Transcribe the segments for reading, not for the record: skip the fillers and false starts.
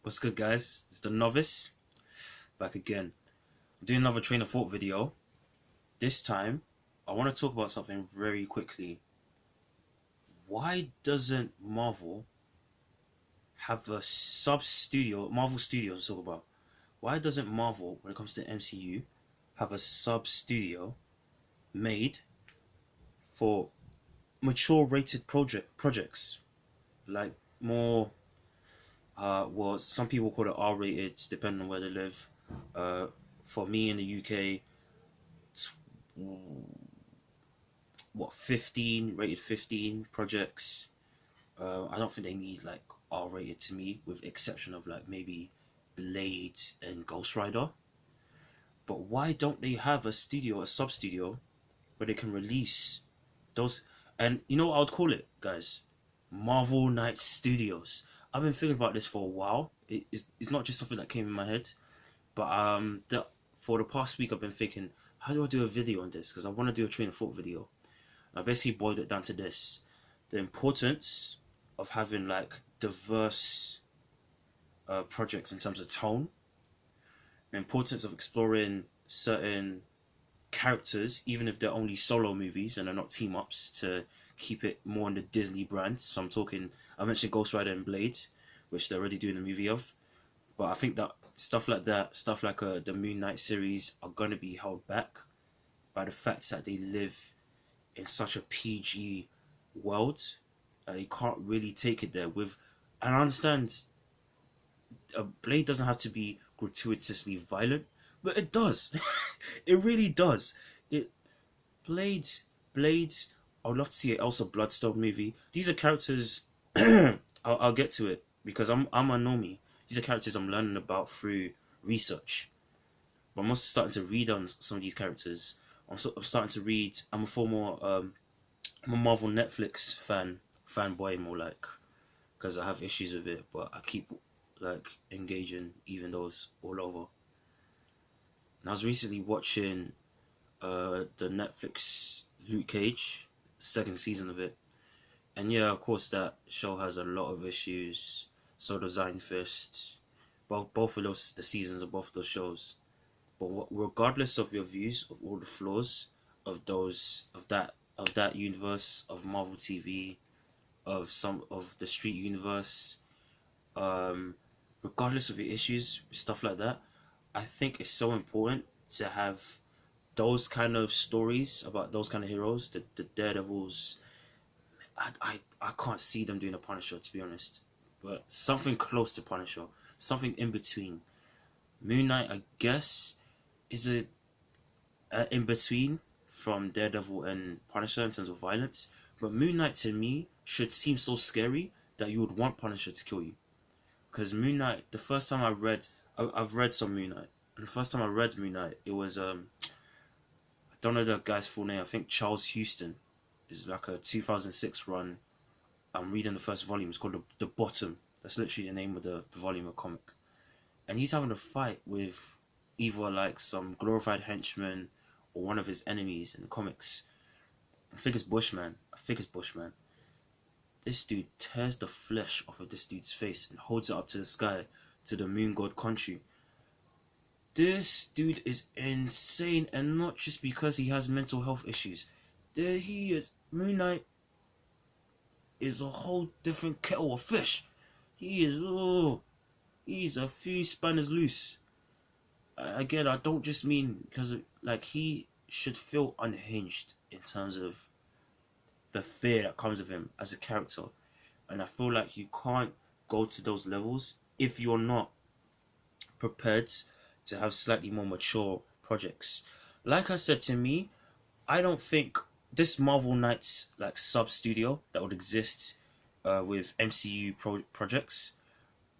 What's good, guys? It's the novice back again. I'm doing another train of thought video. This time, I want to talk about something very quickly. Why doesn't Marvel have a sub studio? Marvel Studios, talk about. Why doesn't Marvel, when it comes to MCU, have a sub studio made for mature rated projects, like more well, some people call it R rated, depending on where they live. Uh, for me in the UK, it's, what, 15 rated 15 projects. I don't think they need like R rated to me, with exception of like maybe Blade and Ghost Rider. But why don't they have a sub studio, where they can release those? And you know what I would call it, guys? Marvel Knights Studios. I've been thinking about this for a while. It's not just something that came in my head, but for the past week I've been thinking, how do I do a video on this? Because I want to do a train of thought video. I basically boiled it down to this: the importance of having like diverse projects in terms of tone, the importance of exploring certain characters, even if they're only solo movies and they're not team ups, to keep it more in the Disney brand. So I mentioned Ghost Rider and Blade, which they're already doing a movie of. But I think that, stuff like the Moon Knight series, are going to be held back by the fact that they live in such a PG world. You can't really take it there with, and I understand Blade doesn't have to be gratuitously violent, but it does. It really does. It Blade, Blade. I would love to see an Elsa Bloodstone movie. These are characters. I'll get to it because I'm a normie. These are characters I'm learning about through research. But I'm also starting to read on some of these characters. I'm starting to read. I'm a Marvel Netflix fanboy, more like, because I have issues with it, but I keep like engaging even though it's all over. And I was recently watching the Netflix Luke Cage, second season of it. And yeah, of course that show has a lot of issues. So does Iron Fist. Both of those, the seasons of both of those shows. But regardless of your views of all the flaws of that universe of Marvel TV, of some of the Street universe, um, regardless of your issues, stuff like that, I think it's so important to have those kind of stories about those kind of heroes, the Daredevils. I can't see them doing a Punisher, to be honest, but something close to Punisher, something in between. Moon Knight, I guess, is a in between from Daredevil and Punisher in terms of violence. But Moon Knight to me should seem so scary that you would want Punisher to kill you. Because Moon Knight, the first time I've read some Moon Knight, and the first time I read Moon Knight, it was I don't know the guy's full name. I think Charles Houston. Is like a 2006 run. I'm reading the first volume. It's called the Bottom. That's literally the name of the volume of comic. And he's having a fight with either like some glorified henchman or one of his enemies in the comics. I think it's Bushman. This dude tears the flesh off of this dude's face and holds it up to the sky, to the moon god Khonshu. This dude is insane, and not just because he has mental health issues. There he is. Moon Knight is a whole different kettle of fish. He's a few spanners loose. Again, I don't just mean because like he should feel unhinged in terms of the fear that comes with him as a character, and I feel like you can't go to those levels if you're not prepared to have slightly more mature projects. Like I said, to me, I don't think this Marvel Knights like sub studio that would exist with MCU projects.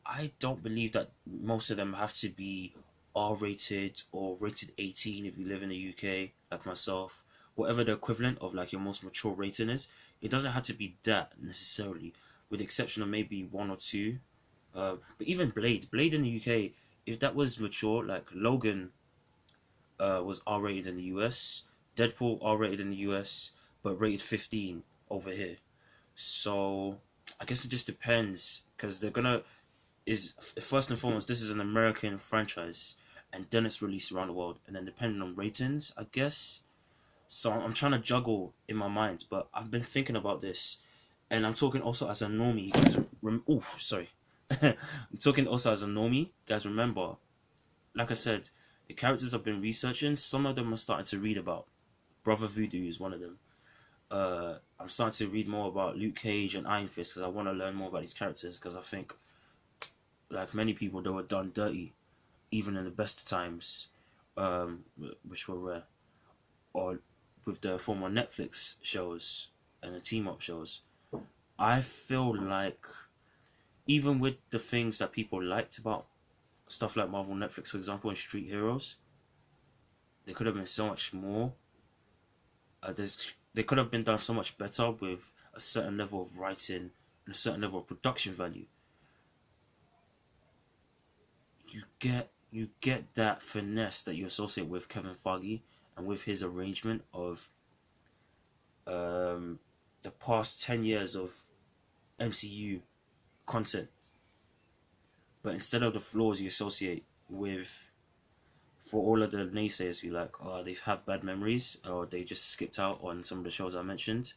I don't believe that most of them have to be R rated or rated 18 if you live in the UK, like myself. Whatever the equivalent of like your most mature rating is, it doesn't have to be that necessarily, with the exception of maybe one or two. But even Blade in the UK, if that was mature, like Logan was R rated in the US, Deadpool R rated in the US, but rated 15 over here. So I guess it just depends, because is first and foremost, this is an American franchise, and then it's released around the world, and then depending on ratings, I guess. So I'm trying to juggle in my mind, but I've been thinking about this, and I'm talking also as a normie. Guys, sorry. I'm talking also as a normie. Guys, remember, like I said, the characters I've been researching, some of them I'm starting to read about. Brother Voodoo is one of them. I'm starting to read more about Luke Cage and Iron Fist because I want to learn more about these characters because I think, like many people, they were done dirty, even in the best of times, which were rare, or with the former Netflix shows and the team up shows. I feel like even with the things that people liked about stuff like Marvel Netflix, for example, and Street Heroes, there could have been so much more. They could have been done so much better with a certain level of writing and a certain level of production value. You get that finesse that you associate with Kevin Feige and with his arrangement of the past 10 years of MCU content, but instead of the flaws you associate with, for all of the naysayers who like, oh, they have bad memories or they just skipped out on some of the shows I mentioned,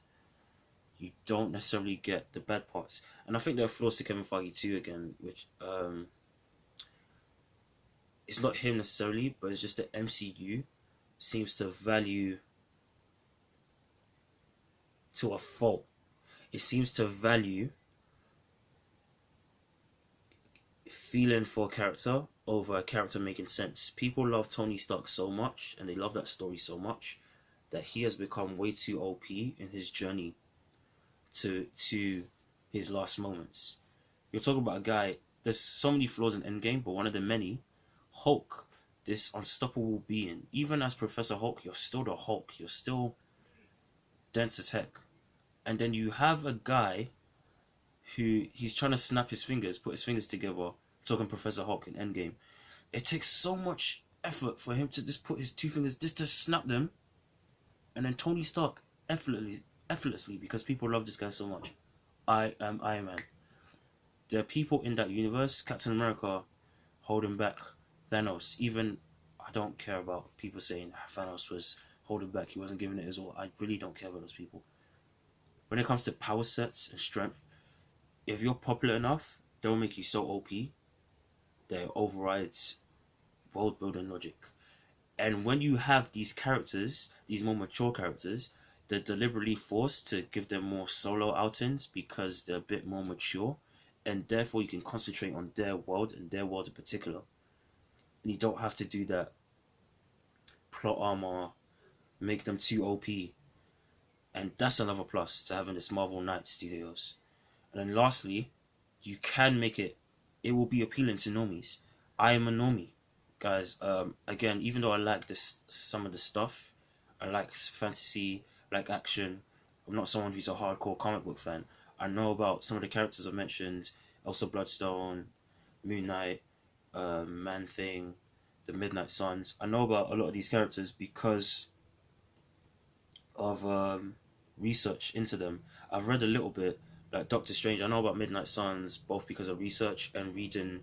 you don't necessarily get the bad parts. And I think there are flaws to Kevin Feige too, again, which it's not him necessarily, but it's just the MCU seems to value to a fault. It seems to value feeling for a character over a character making sense. People love Tony Stark so much, and they love that story so much, that he has become way too OP in his journey to his last moments. You're talking about a guy. There's so many flaws in Endgame, but one of the many, Hulk, this unstoppable being. Even as Professor Hulk, you're still the Hulk. You're still dense as heck. And then you have a guy who he's trying to snap his fingers, put his fingers together. Talking Professor Hulk in Endgame, it takes so much effort for him to just put his two fingers just to snap them, and then Tony Stark effortlessly, because people love this guy so much. I am Iron Man. There are people in that universe, Captain America, holding back Thanos. Even I don't care about people saying Thanos was holding back, he wasn't giving it his all. I really don't care about those people. When it comes to power sets and strength, if you're popular enough, they'll make you so OP that it overrides world building logic. And when you have these characters, these more mature characters, they're deliberately forced to give them more solo outings because they're a bit more mature, and therefore you can concentrate on their world and their world in particular. And you don't have to do that plot armor, make them too OP. And that's another plus to having this Marvel Knight Studios. And then lastly, you can make it, it will be appealing to normies. I am a normie, guys. Again, even though I like some of the stuff, I like fantasy, I like action. I'm not someone who's a hardcore comic book fan. I know about some of the characters I mentioned, Elsa Bloodstone, Moon Knight, Man Thing, the Midnight Suns. I know about a lot of these characters because of research into them. I've read a little bit, like Doctor Strange. I know about Midnight Suns both because of research and reading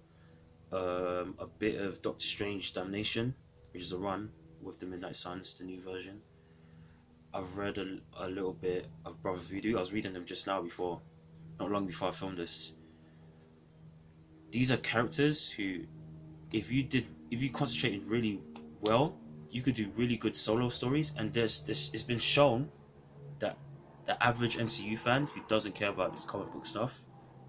a bit of Doctor Strange Damnation, which is a run with the Midnight Suns, the new version. I've read a little bit of Brother Voodoo. I was reading them just now not long before I filmed this. These are characters who, if you concentrated really well, you could do really good solo stories. And it's been shown that the average MCU fan who doesn't care about this comic book stuff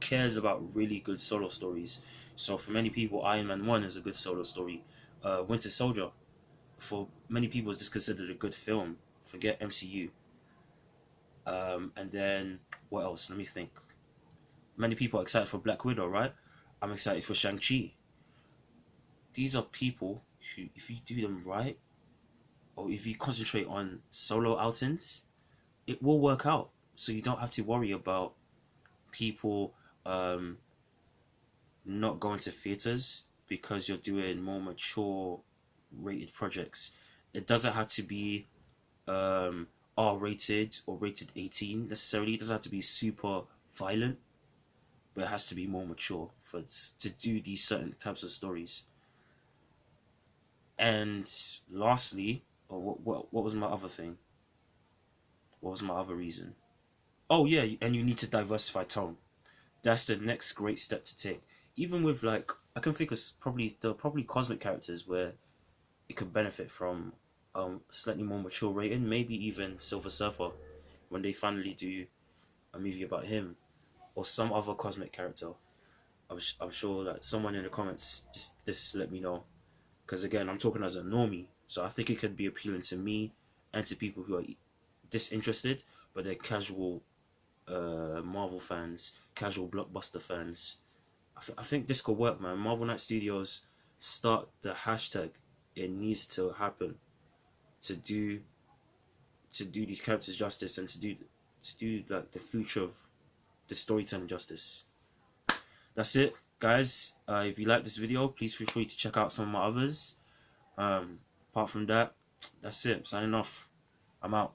cares about really good solo stories. So for many people, Iron Man 1 is a good solo story. Winter Soldier, for many people, is just considered a good film. Forget MCU. And then, what else? Let me think. Many people are excited for Black Widow, right? I'm excited for Shang-Chi. These are people who, if you do them right, or if you concentrate on solo outings, it will work out. So you don't have to worry about people not going to theaters because you're doing more mature rated projects. It doesn't have to be R rated or rated 18 necessarily. It doesn't have to be super violent. but it has to be more mature to do these certain types of stories. And lastly, or what was my other thing? What was my other reason? Oh yeah, and you need to diversify tone. That's the next great step to take. Even with like, I can think of probably cosmic characters where it could benefit from slightly more mature rating. Maybe even Silver Surfer when they finally do a movie about him, or some other cosmic character. I'm sure that someone in the comments just let me know, because again, I'm talking as a normie, so I think it could be appealing to me and to people who are disinterested, but they're casual Marvel fans, casual blockbuster fans. I think this could work, man. Marvel Knight Studios, start the hashtag. It needs to happen to do these characters justice, and to do like the future of the storytelling justice. That's it, guys. If you like this video, please feel free to check out some of my others. Apart from that, that's it. Signing off. I'm out.